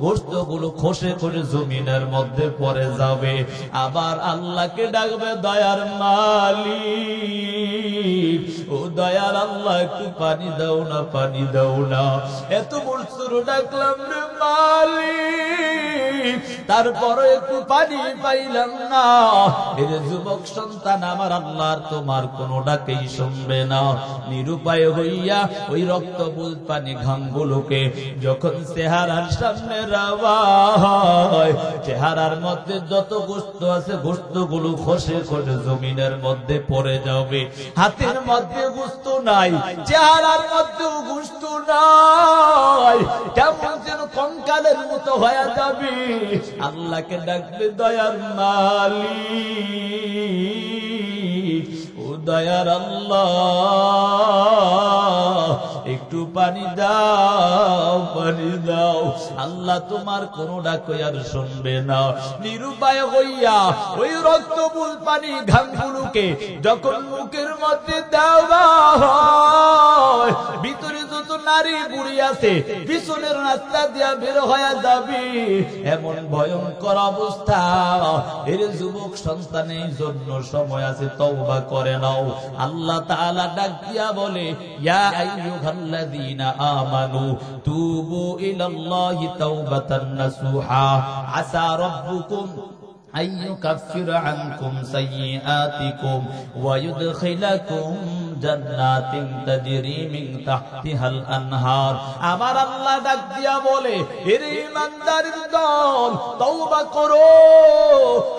গোশতগুলো খসে খসে জমিনের মধ্যে পড়ে যাবে। আবার আল্লাহকে ডাকবে দয়ার মালিক, ও দয়ার আল্লাহ একটু পানি দাও না, পানি দাও না। এত বছর ডাকলাম রে মালিক, তারপরে একটু পানি পাইলাম না। এর যুবক সন্তান আমার আল্লাহর তোমার কোন ডাকেই শুনবে না। নিরুপায় হইয়া ওই রক্তবুল পানি ঘামগুলোকে যখন চেহারার সামনে রাওয়া হয়, চেহারার মধ্যে যত গোশত আছে গোশতগুলো খসে খসে জমিনের মধ্যে পড়ে যাবে। হাতের মধ্যে গোশত নাই, চেহারার মধ্যেও গোশত নাই, কেমন যেন কঙ্কালের মতো হয়ে যাবে। আল্লাহকে ডাকবে দয়ার মালিক, ও দয়ার আল্লাহ একটু পানি দাও, পানি দাও। আল্লাহ তোমার কোন ডাক আর শুনবে না। নিরুপায় হইয়া ওই রক্তবুল পানি ঘামগুলোকে যখন মুখের মধ্যে দেওয়া হয়, ভিতরে যত নারী বুড়ি আছে পিছনের রাস্তা দিয়া বের হয়ে যাবে। এমন ভয়ঙ্কর অবস্থা। এর যুবক সন্তানের জন্য সময় আছে, তওবা করে নাও। আল্লাহ তাআলা ডাক দিয়া বলে, ইয়া আইয়ুহাল্লাযীনা আমানু তুবু ইলাল্লাহি তাওবাতান নাসুহা আসা রাব্বুকুম আইয়ুকাফিরা আনকুম সাইয়্যাতিকুম ওয়া ইউদখিলাকুম জান্নাতিন তাজরি মিন তাহতিহাল আনহার। আমার আল্লাহ ডাক দিয়া বলে, এর ঈমানদারের দল তওবা করো,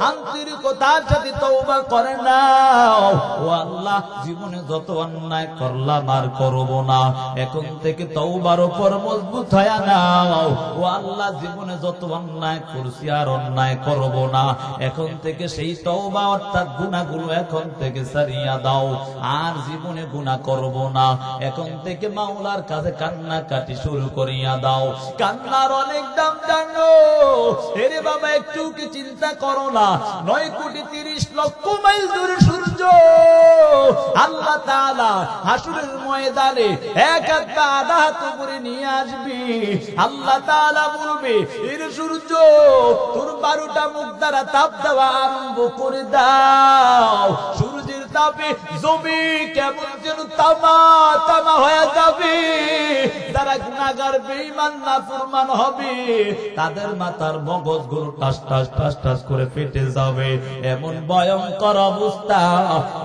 আন্তরিকতার সাথে তওবা করে নাও। ও আল্লাহ, জীবনে যত অন্যায় করলাম আর করব না, এখন থেকে তওবার উপর মজবুত হয়ে নাও। ও আল্লাহ, জীবনে যত অন্যায় করছি আর অন্যায় করব না, এখন থেকে সেই তওবা অর্থাৎ গুনাহগুলো এখন থেকে ছাড়িয়া দাও। আর জীবনে গুনাহ করব না, এখন থেকে মাওলার কাছে কান্নাকাটি শুরু করিয়া দাও। কান্নার অনেক দাম জানো। এরে বাবা, একটু কি চিন্তা করো না, 9,30,00,000 মাইল দূরে সূর্য আল্লাহ তাআলা হাসরের ময়দানে এক হাত বা আধা হাত উপরে নিয়ে আসবে। আল্লাহ তাআলা বলবে, এর সূর্য তোর 12টা মুখ দ্বারা তাপ দেওয়া আরম্ভ করে দাও। সূর্যের তাপে জমি কেমন যেন তামা তামা হয়ে যাবে। যারা গুনাহগার বেঈমান নাফরমান হবে, তাদের মাথার মগজগুলো টাস টাস টাস টাস করে ফেটে যাবে। এমন ভয়ঙ্কর অবস্থা।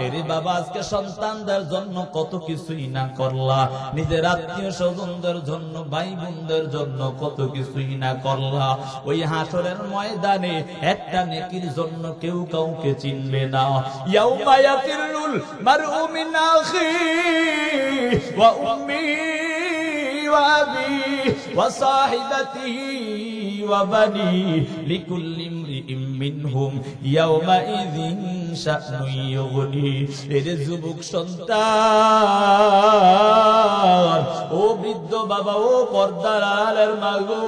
এরে বাবা, আজকে সন্তানদের জন্য কত কিছুই না করলা, নিজের আত্মীয় স্বজনদের জন্য, ভাই বোনদের জন্য কত কিছুই না করলা। ওই হাসরের ময়দানে একটা নেকির জন্য কেউ কাউকে চিনবে না। ইয়াউমা ইয়াফিরুল মারউ মিন আখিহি ওয়া উম্মিহি ওয়া আবিহি ওয়া সাহিবাতিহি ওয়া বানিহি লিকুল্লি ইমরিইম মিনহুম ইয়াউমাইযিন শা'নুন ইউগনি। এর যুবক সন্তান, ও বৃদ্ধ বাবা, ও পর্দার আড়ালের মা গো,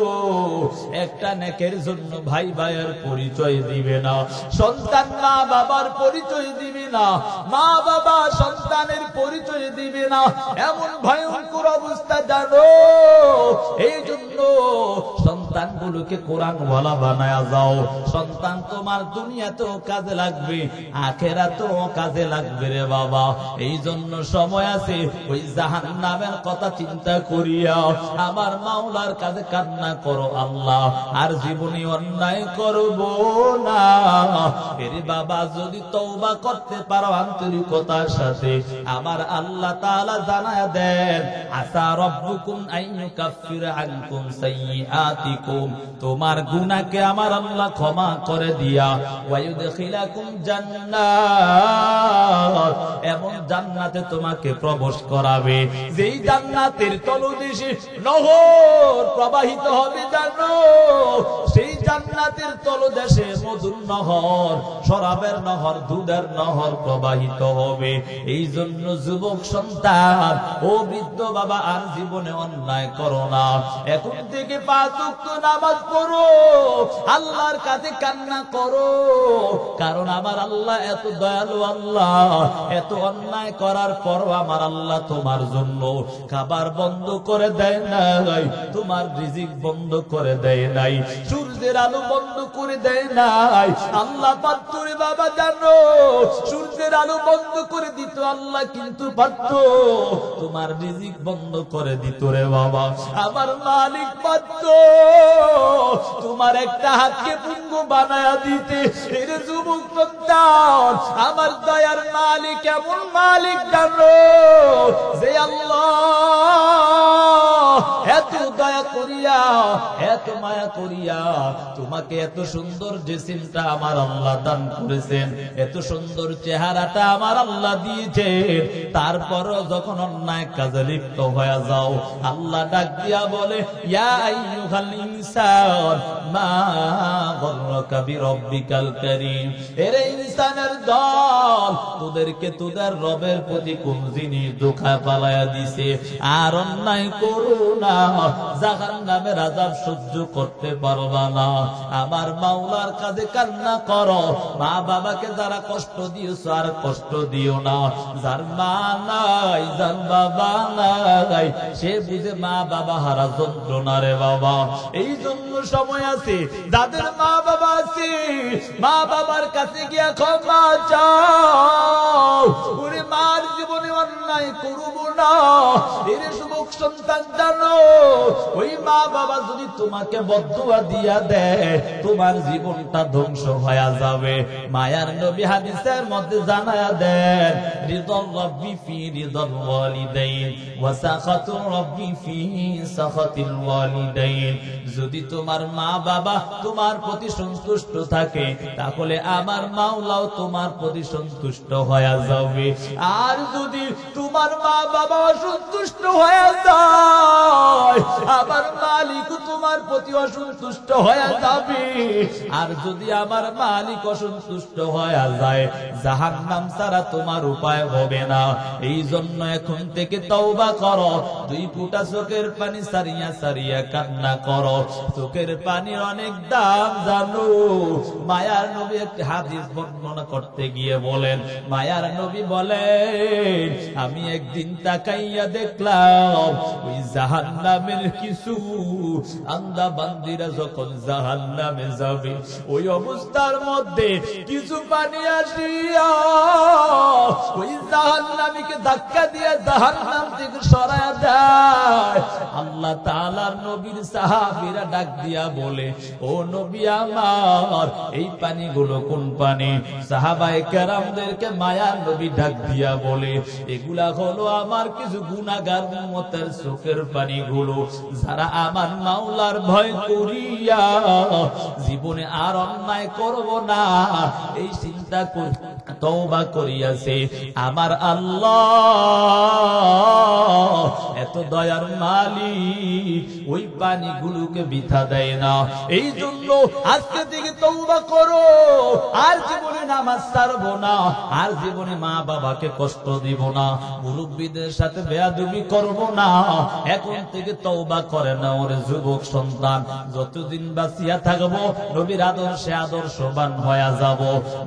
একটা নেকের জন্য ভাই ভাইয়ের পরিচয় দিবে না, সন্তান মা বাবার পরিচয় দিবে না, মা বাবা সন্তানের পরিচয় দিবে না। এমন ভয়ঙ্কর অবস্থা জানো। এই জন্য সন্তানগুলোকে কোরআনওয়ালা বানায়া যাও। সন্তান তোমার দুনিয়াতেও কাজে লাগবে, আখিরাতেও কাজে লাগবে রে বাবা। এই জন্য সময় আছে, ওই জাহান্নামের কথা চিন্তা করিয়া আমার মাওলার কাছে কান্না করো, আল্লাহ আর জীবনে অন্যায় করব না। এরে বাবা, যদি তওবা করতে পারো আন্তরিকতার সাথে, আমার আল্লাহ তাআলা জানায়া দেন, আসা রাব্বুকুম আইয়ুকাফিরা আনকুম সাইয়্যাতিকুম যুনুবাকুম, তোমার গুনাহকে আমার আল্লাহ ক্ষমা করে দিয়া ওয়ায়ুদখিলাকুম জান্নাত, এমন জান্নাতে তোমাকে প্রবেশ করাবে যেই জান্নাতের তলদেশে নহর প্রবাহিত হবে। জানো সেই জান্নাতের তলদেশে মধুর নহর, শরাবের নহর, দুধের নহর প্রবাহিত হবে। এই জন্য যুবক সন্তান, ও বৃদ্ধ বাবা, আর জীবনে অন্যায় করো না। এখন থেকে 5 ওয়াক্ত নামাজ পড়ো, আল্লাহর কাছে কান্না করো, কারণ আমার আল্লাহ এত দয়ালু আল্লাহ। এত অন্যায় করার পর আমার আল্লাহ তোমার জন্য খাবার বন্ধ করে দেয় নাই, তোমার রিজিক বন্ধ করে দেয় নাই, সূর্যের আলো বন্ধ করে দেয় নাই। আল্লাহ পারতো রে বাবা, জানো সূর্যের আলো বন্ধ করে দিত আল্লাহ, কিন্তু পারতো তোমার রিজিক বন্ধ করে দিত রে বাবা। আমার মালিক পারতো তোমার একটা হাতকে পুঙ্গু বানায়া দিতে। এর যুবক সন্তান, আমার দয়ার মালিক এমন মালিক জানো যে আল্লাহ এত দয়া করিয়া, এত মায়া করিয়া তোমাকে এত সুন্দর জিসিমটা আমার আল্লাহ দান করেছেন, এত সুন্দর চেহারাটা আমার আল্লাহ দিয়েছেন। তারপরও যখন অন্যায় কাজে লিপ্ত হয়ে যাও, আল্লাহ ডাক দিয়া বলে, ইয়া আইয়ুহাল ইনসান মা গররাকা বিরব্বিকাল কারীম। এরে ইনসানের দল, তোদেরকে তোদের রবের প্রতি কোন জিনিস ধোঁকা পালায়া দিছে। আর অন্যায় করো না, জাহান্নামের আযাব সহ্য করতে পারবা না। আমার মাওলার কাছে কান্না করো। মা বাবাকে যারা কষ্ট দিয়েছো আর কষ্ট দিও না। যার মা নাই, যার বাবা নাই, সে বুঝে মা বাবা হারা যন্ত্রণা রে বাবা। এই জন্য সময় আছে, যাদের মা বাবা আছে, মা বাবার কাছে গিয়া ক্ষমা চাও। ওরে মার জীবনে অন্যায় করব না। এরে যুবক সন্তান, জানো ওই মা বাবা যদি তোমাকে বদদুয়া দিয়া দেয়, তোমার জীবনটা ধ্বংস হয়ে যাবে। মায়ার নবী হাদিসের মধ্যে জানায়া দেন, রিদাল রাব্বি ফি রিদাল ওয়ালিদাইন ওয়া সাখাতুর রাব্বি ফি সাখাতিল ওয়ালিদাইন। যদি তোমার মা বাবা তোমার প্রতি সন্তুষ্ট থাকে, তাহলে আমার মাওলাও তোমার প্রতি সন্তুষ্ট হয়ে যাবে। আর যদি তোমার মা বাবা অসন্তুষ্ট হয়ে যায়, আমার মালিক তোমার প্রতি অসন্তুষ্ট হয়ে যাবে। আর যদি আমার মালিক অসন্তুষ্ট হয়ে যায়, জাহান্নাম ছাড়া তোমার উপায় হবে না। এই জন্য এখন থেকে তওবা করো। 2 ফোঁটা চোখের পানি সারিয়া সারিয়া কান্না করো। চোখের পানির অনেক দাম জানো। মায়ার নবী একটি হাদিস বর্ণনা করতে গিয়ে বলেন, মায়ার নবী বলেন, আমি একদিন তাকাইয়া দেখলাম ওই জাহান্নামের কিছু আন্দা বান্দিরা যখন জাহান্নামে যাবে, ওই অবস্থার মধ্যে কিছু পানি আসিয়া ওই জাহান্নামীকে ধাক্কা দিয়ে জাহান্নাম থেকে সরায়া দেয়। আল্লাহ তাআলার নবীর সাহাবীরা ডাক দিয়া বলে, ও নবী আমার, এই পানিগুলো কোন পানি? সাহাবায়ে কেরামদেরকে মায়ার নবী ডাক দিয়া বলে, এগুলা হলো আমার কিছু গুনাহগার উম্মতের চোখের পানিগুলো, যারা আমার মাওলার ভয় করিয়া জীবনে আর অন্যায় করব না এই চিন্তা করে তওবা করিয়াছে। আমার আল্লাহ এত দয়ার মালিক, ওই পানিগুলোকে বৃথা দেয় না। এই জন্য আজকে থেকে তওবা করো। আর জীবনে নামাজ ছাড়বো না, আর জীবনে মা বাবাকে কষ্ট দিব না, মুরব্বীদের সাথে বেয়াদবি করব না। এখন থেকে তওবা করে না ওরে যুবক সন্তান। যতদিন বাঁচিয়া থাকবো নবীর আদর্শে আদর্শবান হয়ে যাব।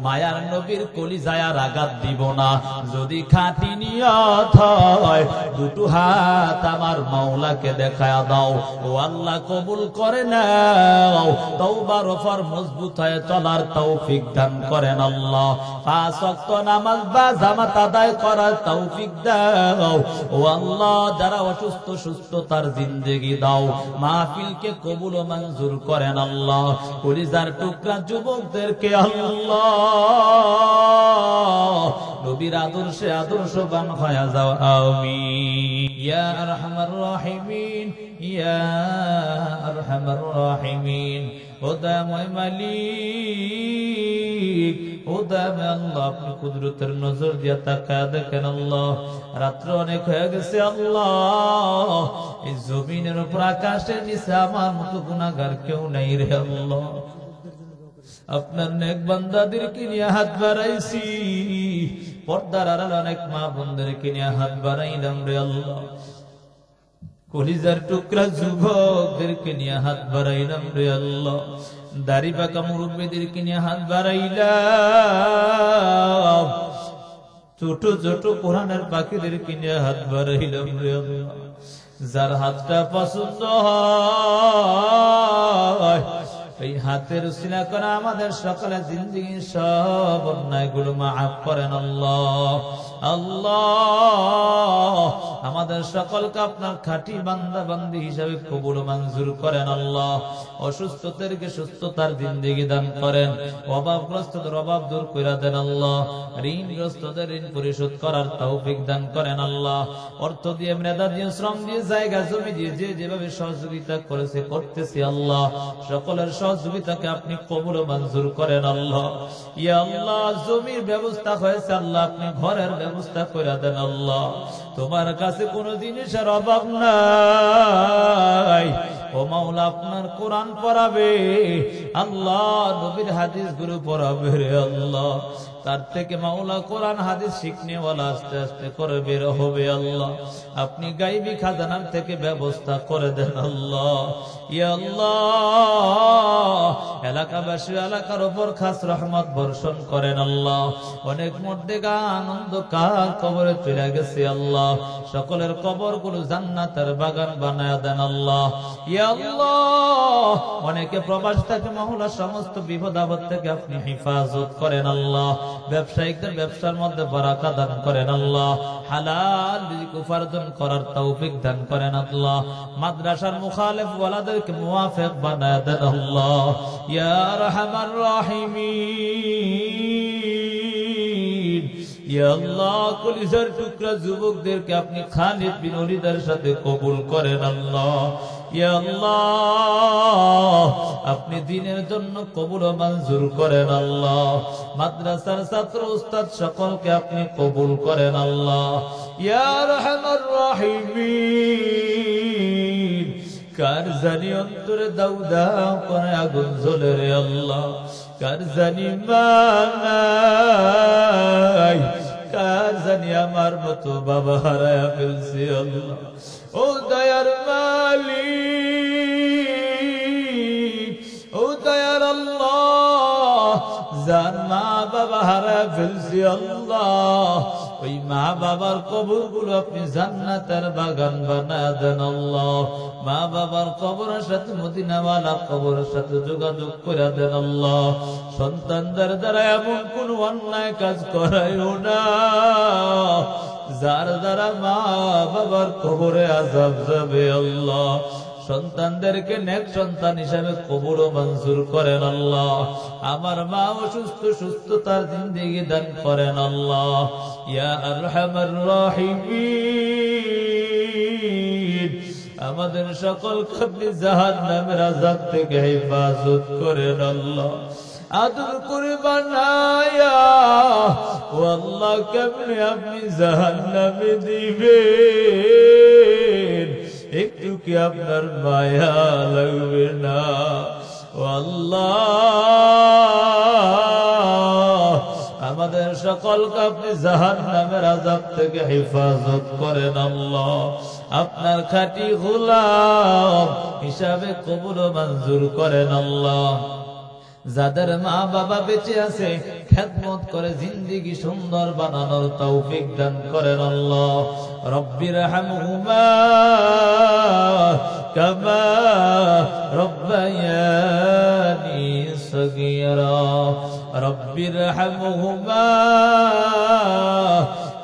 মায়ার নবীর কলিজায় আর আঘাত দিব না। যদি খাঁটি নিয়ত হয়, 2 হাত আমার মাওলাকে দেখায়া দাও। ও আল্লাহ কবুল করে নাও। তওবার ওপর মজবুত হয়ে চলার তৌফিক দান করেন আল্লাহ। 5 ওয়াক্ত নামাজ বা জামাত আদায় করার তৌফিক দাও। ও আল্লাহ, যারা অসুস্থ সুস্থতার জিন্দেগি দাও। মাহফিলকে কবুল ও মঞ্জুর করেন আল্লাহ। কলিজার টুকরা যুবকদেরকে আল্লাহ নবীর আদর্শে আদর্শবান হয়ে যাও আমিন ইয়া আরহামার রাহিমিন ইয়া আরহামার রাহিমিন ও দয়াময় মালিক ও দয়াময় আল্লাহ আপনি কুদরতের নজর দিয়া তাকায়া দেখেন আল্লাহ রাত্র অনেক হয়ে গেছে আল্লাহ এই জমিনের উপর আকাশের নিচে আমার মতো গুনাহগার কেউ নাই রে আল্লাহ আপনার নেক বান্দাদেরকে নিয়ে হাত বাড়াইছি পর্দার আড়ালে অনেক মা বোনদেরকে নিয়ে হাত বাড়াইলাম রে আল্লাহ কলিজার টুকরা যুবকদেরকে নিয়ে হাত বাড়াইলাম রে আল্লাহ দাড়ি পাকা মুরব্বীদেরকে নিয়ে হাত বাড়াইলাম ছোট ছোট কোরআনের পাখিদেরকে নিয়ে হাত বাড়াইলাম রে আল্লাহ যার হাতটা পছন্দ হয় এই হাতের উসিলা করে আমাদের সকলের জিন্দেগির সব অন্যায়গুলো মাফ করেন আল্লাহ আল্লাহ আমাদের সকলকে আপনার খাঁটি বান্দা বান্দি হিসাবে কবুল মঞ্জুর করেন আল্লাহ অসুস্থদেরকে সুস্থতার জিন্দেগি দান করেন অভাবগ্রস্তদের অভাব দূর করে দেন আল্লাহ ঋণগ্রস্তদের ঋণ পরিশোধ করার তৌফিক দান করেন আল্লাহ অর্থ দিয়ে মেধা দিয়ে শ্রম দিয়ে জায়গা জমি দিয়ে যে যেভাবে সহযোগিতা করেছে করতেছি আল্লাহ সকলের সহযোগিতাকে আপনি কবুল মঞ্জুর করেন আল্লাহ ইয়া আল্লাহ জমির ব্যবস্থা হয়েছে আল্লাহ আপনি ঘরের ব্যবস্থা করে দেন আল্লাহ তোমার কাছে কোনো জিনিসের অভাব নাই ও মাওলা আপনার কোরআন পড়াবে আল্লাহ নবীর হাদিস গুলো পড়াবে রে আল্লাহ তার থেকে মাওলা কোরআন হাদিস শিখনেওয়ালা আস্তে আস্তে করে বের হবে আল্লাহ আপনি গায়বী খাজানার থেকে ব্যবস্থা করে দেন আল্লাহ ইয়া আল্লাহ এলাকাবাসী এলাকার উপর খাস রহমত বর্ষণ করেন আল্লাহ অনেক মর্দেগা আনন্দ কাল কবরে চলে গেছে আল্লাহ সকলের কবরগুলো জান্নাতের বাগান বানায়া দেন আল্লাহ ইয়া আল্লাহ অনেকে প্রবাস থেকে মাওলা সমস্ত বিপদ আপদ থেকে আপনি হেফাজত করেন আল্লাহ ব্যবসায়িকদের ব্যবসার মধ্যে বারাকা দান করেন আল্লাহ হালাল রিজিক উপার্জন করার তৌফিক দান করেন আল্লাহ মাদ্রাসার মুখালিফ ওয়ালাদেরকে মুওয়াফিক বানায়া দেন আল্লাহ ইয়া আরহামার রাহিমিন ইয়া আল্লাহ কলিজার টুকরা যুবকদেরকে আপনি খালিদ বিন ওলীদের সাথে কবুল করেন আল্লাহ ইয়া আল্লাহ আপনি দ্বীনের জন্য কবুল ও মঞ্জুর করেন আল্লাহ মাদ্রাসার ছাত্র উস্তাদ সকলকে আপনি কবুল করেন আল্লাহ ইয়া আরহামার রাহিমিন কার জানি অন্তরে দাউ দাউ করে আগুন জ্বলে রে আল্লাহ কার জানি মানাই কার জানি আমার মতো বাবা হারায়া ফেলছে আল্লাহ ও দয়ার মালিক ও দয়ার আল্লাহ যার মা বাবা হারায়া ফেলছে আল্লাহ ওই মা বাবার কবর গুলো আপনি জান্নাতের বাগান বানায়া দেন আল্লাহ মা বাবার কবরের সাথে মদিনাওয়ালা কবরের সাথে যোগাযোগ করে দেন আল্লাহ সন্তানদের দ্বারা এমন কোন অন্যায় কাজ করাইও না যার দ্বারা মা বাবার কবরে আযাব যাবে আল্লাহ সন্তানদেরকে নেক সন্তান হিসেবে কবুল ও মঞ্জুর করেন আল্লাহ আমার মা অসুস্থ সুস্থতার জিন্দেগি দান করেন আল্লাহ ইয়া আরহামার রাহিমিন আমাদের সকলকে আপনি জাহান্নামের আযাব থেকে হেফাজত করেন আল্লাহ আদর করে বানায়া ও আল্লাহ কেমনে আপনি জাহান্নামে দিবেন একটু কি আপনার মায়া লাগবে না ও আল্লাহ আমাদের সকলকে আপনি জাহান্নামের আযাব থেকে হেফাজত করেন আল্লাহ আপনার খাঁটি গোলাম হিসাবে কবুল ও মঞ্জুর করেন আল্লাহ যাদের মা বাবা বেঁচে আছে খেদমত করে জিন্দেগি সুন্দর বানানোর তৌফিক দান করেন আল্লাহ রব্বির হামহুমা কামা রব্বায়ানি সগীরা রব্বির হামহুমা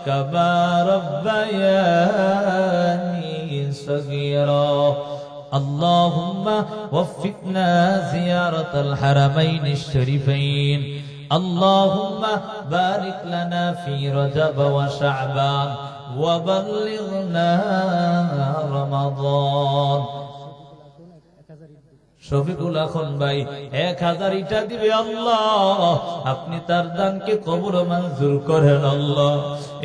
কামা রব্বায়ানি সগীরা اللهم وفقنا زيارة الحرمين الشريفين আল্লাহুম্মা বারিক লানা ফি রজব ওয়া শাবান ওয়া বাল্লিগনা রমাদান। শফিকুল আখন ভাই 1000 ইটা দিবে আল্লাহ, আপনি তার দানকে কবুল মঞ্জুর করেন আল্লাহ।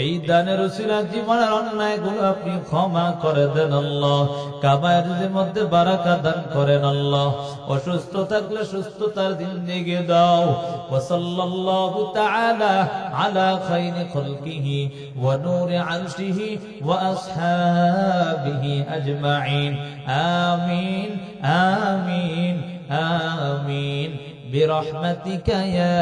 এই দানের উসিলা জীবনের অন্যায়গুলো আপনি ক্ষমা করে দেন আল্লাহ। কাবায়ের মধ্যে বারাকা দান করেন আল্লাহ। অসুস্থ থাকলে সুস্থতার জিন্দেগি দাও। ওয়া সাল্লাল্লাহু তাআলা আলা খায়রি খালকিহি ওয়া নূরি আরশিহি ওয়া আসহাবিহি আজমাইন। আমিন আমিন আমিন বিরহমাতিকা ইয়া